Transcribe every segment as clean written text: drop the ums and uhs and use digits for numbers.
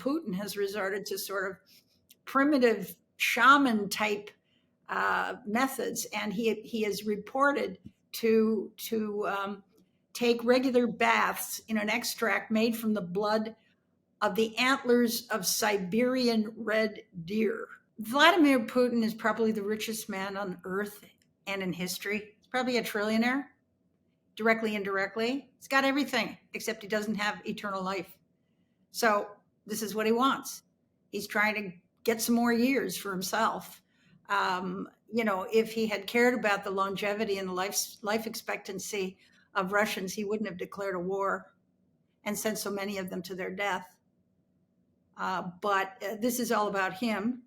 Putin has resorted to sort of primitive shaman-type methods, and he is reported to take regular baths in an extract made from the blood of the antlers of Siberian red deer. Vladimir Putin is probably the richest man on earth and in history. He's probably a trillionaire, directly, indirectly. He's got everything, except he doesn't have eternal life. So this is what he wants. He's trying to get some more years for himself. If he had cared about the longevity and the life expectancy of Russians, he wouldn't have declared a war and sent so many of them to their death. But this is all about him.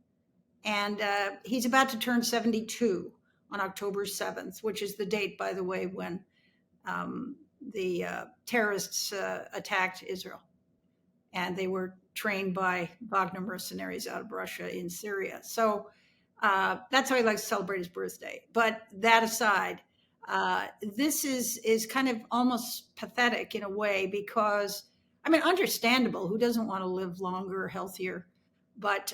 And he's about to turn 72 on October 7th, which is the date, by the way, when the terrorists attacked Israel. And they were trained by Wagner mercenaries out of Russia in Syria. So that's how he likes to celebrate his birthday. But that aside, this is kind of almost pathetic in a way because, I mean, understandable. Who doesn't want to live longer, healthier? But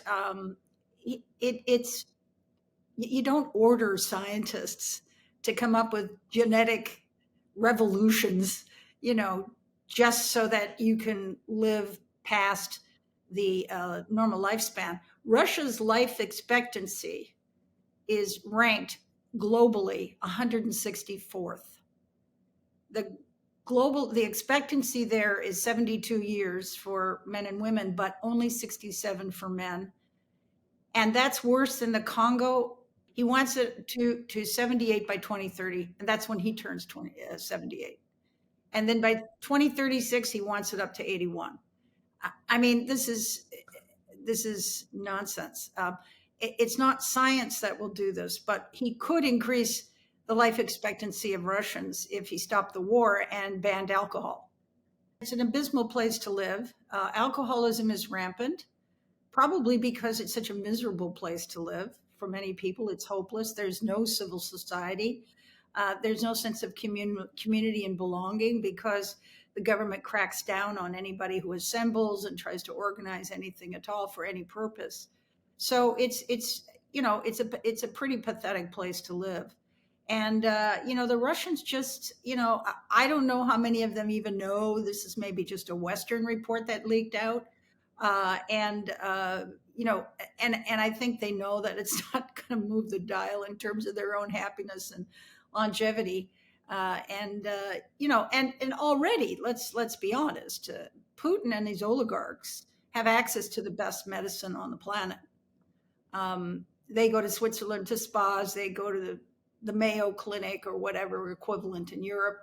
it's you don't order scientists to come up with genetic revolutions, just so that you can live past the normal lifespan. Russia's life expectancy is ranked globally 164th. The expectancy there is 72 years for men and women, but only 67 for men. And that's worse than the Congo. He wants it to 78 by 2030, and that's when he turns 78. And then by 2036, he wants it up to 81. I mean, this is nonsense. It's not science that will do this, but he could increase the life expectancy of Russians if he stopped the war and banned alcohol. It's an abysmal place to live. Alcoholism is rampant, probably because it's such a miserable place to live. For many people, it's hopeless. There's no civil society. There's no sense of community and belonging because the government cracks down on anybody who assembles and tries to organize anything at all for any purpose. So it's a pretty pathetic place to live. And the Russians just, I don't know how many of them even know this is maybe just a Western report that leaked out. And I think they know that it's not going to move the dial in terms of their own happiness and longevity. And already, let's be honest, Putin and these oligarchs have access to the best medicine on the planet. They go to Switzerland to spas, they go to the Mayo Clinic or whatever equivalent in Europe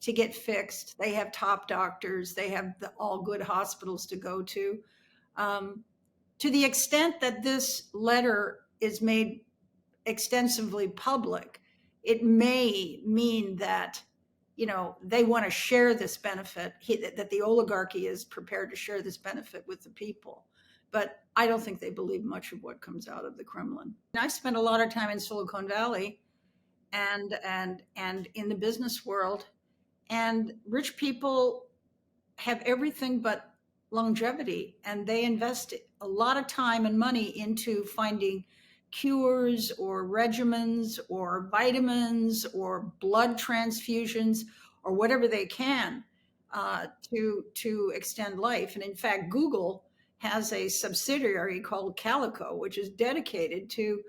to get fixed. They have top doctors, they have all good hospitals to go to. To the extent that this letter is made extensively public, it may mean that, they want to share this benefit, that the oligarchy is prepared to share this benefit with the people. But I don't think they believe much of what comes out of the Kremlin. And I spent a lot of time in Silicon Valley and in the business world, and rich people have everything but longevity, and they invest a lot of time and money into finding cures or regimens or vitamins or blood transfusions or whatever they can to extend life. And in fact, Google has a subsidiary called Calico, which is dedicated to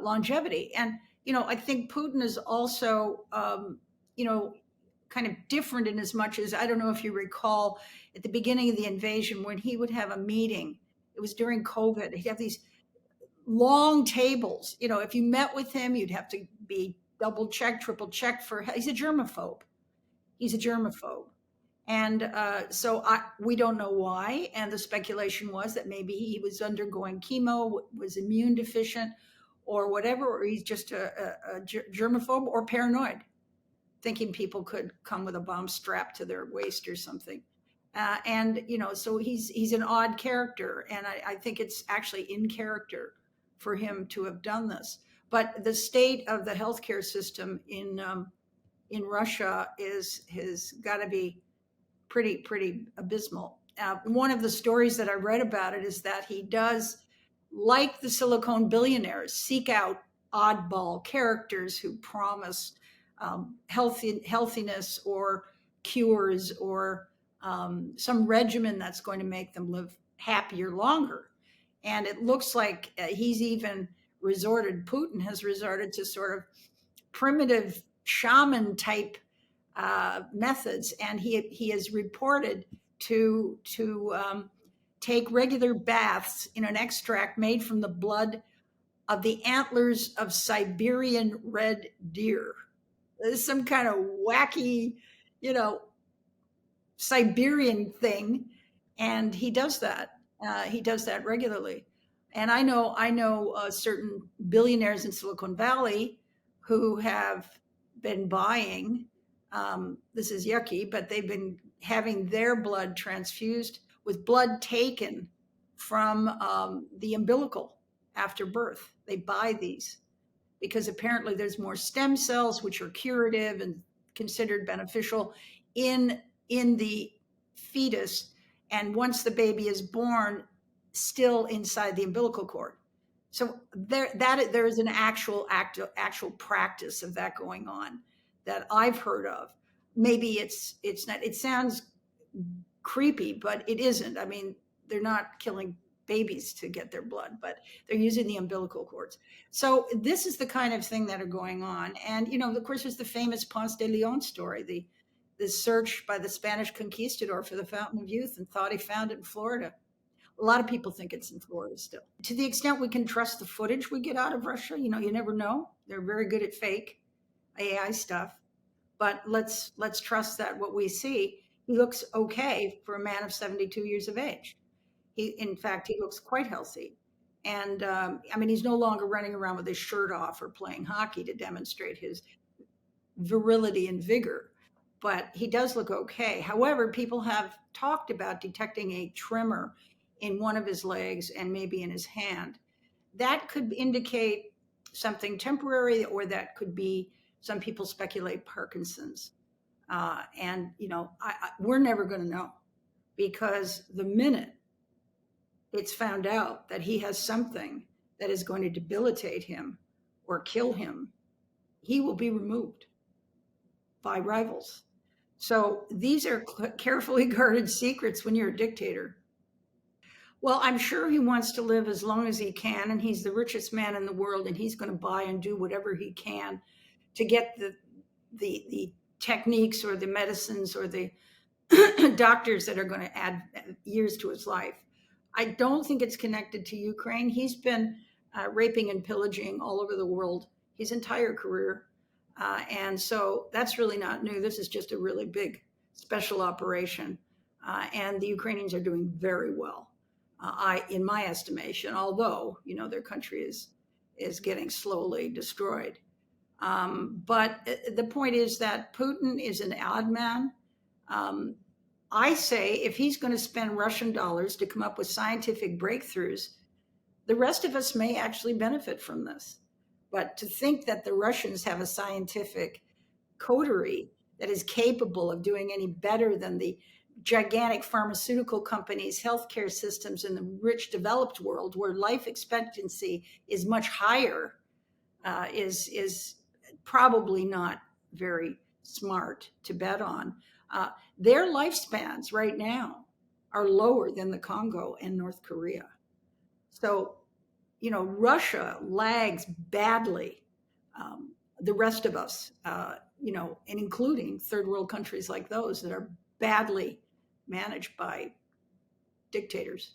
longevity. And I think Putin is also kind of different in as much as, I don't know if you recall, at the beginning of the invasion when he would have a meeting, it was during COVID, he'd have these long tables. If you met with him, you'd have to be double checked, triple checked he's a germaphobe. And so we don't know why. And the speculation was that maybe he was undergoing chemo, was immune deficient or whatever, or he's just a germaphobe or paranoid, thinking people could come with a bomb strapped to their waist or something. So he's an odd character. And I think it's actually in character for him to have done this. But the state of the healthcare system in Russia has got to be pretty abysmal. one of the stories that I read about it is that he does, like the silicone billionaires, seek out oddball characters who promise healthiness or cures or some regimen that's going to make them live happier longer. And it looks like he's even Putin has resorted to sort of primitive shaman type methods, and he is reported to take regular baths in an extract made from the blood of the antlers of Siberian red deer. This is some kind of wacky, you know, Siberian thing, and he does that. He does that regularly, and I know certain billionaires in Silicon Valley who have been buying. This is yucky, but they've been having their blood transfused with blood taken from the umbilical after birth. They buy these because apparently there's more stem cells which are curative and considered beneficial in the fetus, and once the baby is born, still inside the umbilical cord. So there is an actual practice of that going on that I've heard of. Maybe it's not. It sounds creepy, but it isn't. I mean, they're not killing babies to get their blood, but they're using the umbilical cords. So this is the kind of thing that are going on. And, you know, of course, there's the famous Ponce de Leon story, the search by the Spanish conquistador for the Fountain of Youth, and thought he found it in Florida. A lot of people think it's in Florida still. To the extent we can trust the footage we get out of Russia, you know, you never know. They're very good at fake AI stuff. But let's trust that what we see, he looks okay for a man of 72 years of age. In fact, he looks quite healthy. And I mean, he's no longer running around with his shirt off or playing hockey to demonstrate his virility and vigor, but he does look okay. However, people have talked about detecting a tremor in one of his legs and maybe in his hand. That could indicate something temporary, or that could be, some people speculate, Parkinson's. And, you know, we're never going to know, because the minute it's found out that he has something that is going to debilitate him or kill him, he will be removed by rivals. So these are carefully guarded secrets when you're a dictator. Well, I'm sure he wants to live as long as he can, and he's the richest man in the world, and he's going to buy and do whatever he can to get the techniques or the medicines or the doctors that are going to add years to his life. I don't think it's connected to Ukraine. He's been raping and pillaging all over the world his entire career. And so that's really not new. This is just a really big special operation. And the Ukrainians are doing very well, in my estimation, although, you know, their country is getting slowly destroyed. But the point is that Putin is an odd man. I say if he's going to spend Russian dollars to come up with scientific breakthroughs, the rest of us may actually benefit from this. But to think that the Russians have a scientific coterie that is capable of doing any better than the gigantic pharmaceutical companies, healthcare systems in the rich developed world, where life expectancy is much higher, is probably not very smart to bet on. Their lifespans right now are lower than the Congo and North Korea. So, you know, Russia lags badly. The rest of us, you know, and including third world countries like those that are badly managed by dictators.